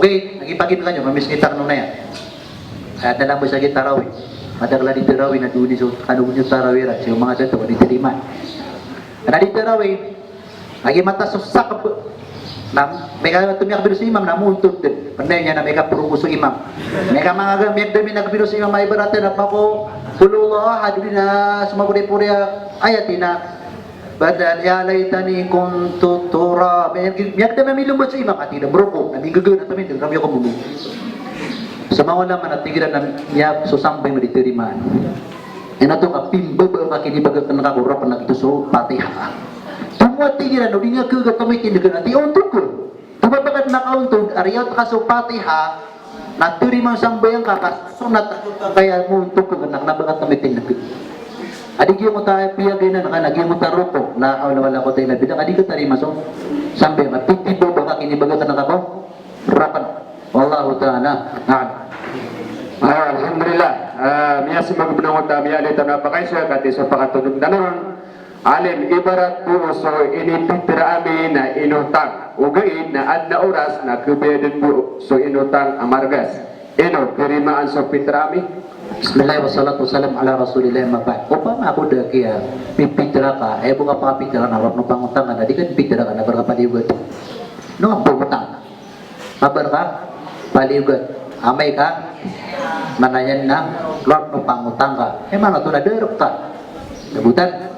Okay, nagipagin ka nyo, mamiss kita nung na yan. Kaya nalang mo sa gitarawi. Madagla dito rawi na duni so kanunyo tarawi ra siya mga dato di terima. Ana dito rawi lagi mata susak nam mega tumiyak biru si imam namuntut din. Panay niya na mega puruso imam. Mega mga gamit demi nagbiru si imam ay barate na pako kulullah hadirin na sumaguri-puri ayatina badal ya laitani kuntu tura. Miyak na mamilumot sa imam at ina bruko namigagana tamin rabi ako mumu. Sa mga naman at tigilan na niya susambay mo dito riman. Yan ato ka pimbaba makinibaga ka nakakurap na ito so patiha. Tumuat tigilan, hindi nga kagatumitin na ganati, untog ko. Tumabagat nakauntog, ariyaw ka so patiha, naturiman sambayang kakasunat kaya mo untog ko ganak nabagat tumitin na ganati. Adigyo mo tayo piyagay na nakanagyo mo tarupo na wala ko tayo nabidang, adigyo tarima so sambayang at titibo baka kinibaga ka nakako, rapan. Wallahu ta'ala Alhamdulillah miya si magubnang utami alit na napakaisya kati sa pakatunog na naman alim ibarat po so inipitira amin na inutang ugain na ad na oras na kubedin po so inutang amargas kirimaan so pitira amin. Bismillah wassalatu wassalam ala rasulillah mabah. Upama ako daki pipitira ka buka pa pitira na wag no pangutangan di kan pitira ka na berkapaliwat no ang pangutang mabar ka paliwat amay ka manayan na Lord no pangutang ka mana to na derok ka nabutan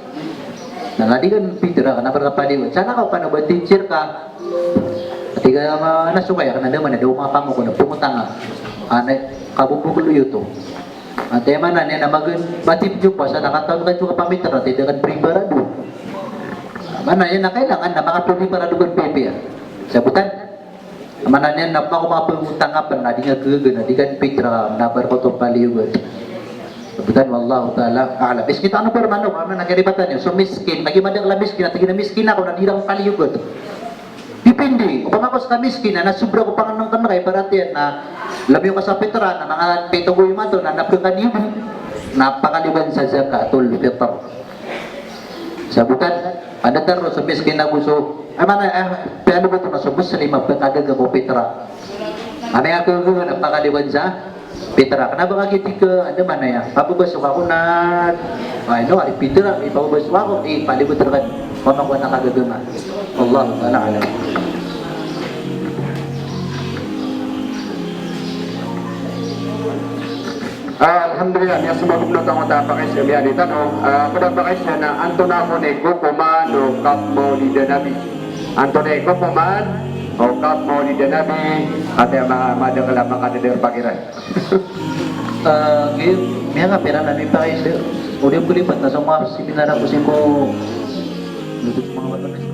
na di kan pitira ka na berkapaliwat sana ka paano ba teacher ka tiga nasukay ka na naman na daw mga pamo ko na pangutang ka anay kabubugulo yuto. At mana niya na batip nyo pa sa nakataon ka yung kapamitra tidak kan pribarado. Mana yan na kailangan na makatuli para dugan pepe sabutan. Mana niya na pa ako mga pangutangapan na di nga gagan na di kan pitra na barkotong paliwag. Sabutan wallahu ta'ala a'lam. Miskin ano pero mano kami nagkaribatan yun. So miskin, nagimadang la miskin at na miskin ako na di lang paliwag. Depende. Kung ako sa miskin na nasubra ko panganong kanakay paratiyan na labi ko sa pitra na mga pitugoy mato na napagkaniyo napakaliban sa zakatul fitr. Sabutan ada terus sa miskin na gusto mana pero ba ito na subos sa lima pagkagaga ko pitra. Ano ako napakaliban sa pitra. Kenapa kaki tiga ada mana ya? Pababasok ako na ano ari pitra ipababasok ako palibot terkan pamako nakagagama. Allah ta'ala alam. Alhamdulillah niya sumagub na tamo tapakay siya biya di tanong padapakay siya na antonamo ne kukuman o kapmo ni Danabi Antone kukuman o kapmo ni Danabi at yung mga madagala makadadir pagiran. May nga pera na may pakay siya. Ulit ko lipat na sa mga seminar ako siya ko. Lutot mga wala na siya.